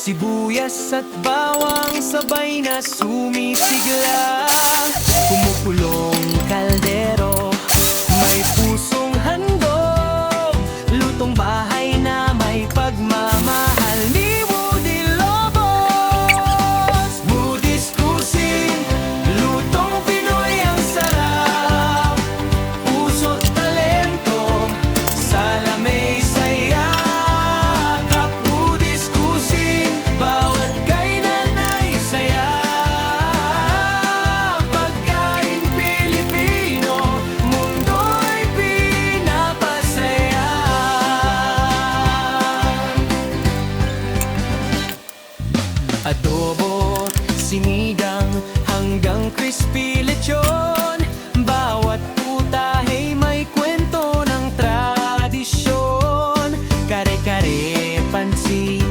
Sibuyas at bawang sabay na sumisigla. Kumukulong kaldero, may pusong handog, lutong bahay na may pagmamahal ni Woody Lobos. Woody's Cuisine, lutong Pinoy ang sarap, puso't talento, sa lamay saya. Kap Woody's Cuisine, bawat kainan ay saya. Pagkain Pilipino, mundo'y pinapasaya. Adobo, sinigang, hanggang crispy lechon, bawat putahe may kwento ng tradisyon. Kare-kare, pansit,